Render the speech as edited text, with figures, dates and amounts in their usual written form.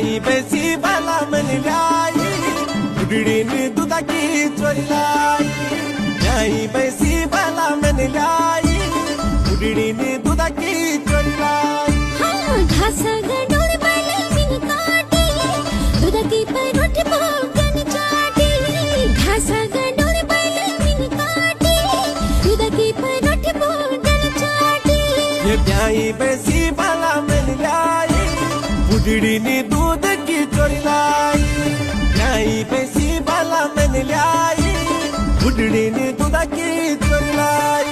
ब्याई बेसी बाला मन ल्याई बुढीन दुधाकी चोरीलाई ब्याई बेसी बाला मन ल्याई बुढीन दुधाकी चोरीलाई घाँसा गडोर बाले मिनी काटी दुधाकी परोठी भोगन चाटी घाँसा गडोर बाले मिनी काटी दुधाकी परोठी भोगन चाटी ये ब्याई बेसी बाला मन ल्याई बुढीन दुधाकी चोरीलाई ब्याई बेसी बाला मन ल्याई बुढीन दुधाकी चोरीलाई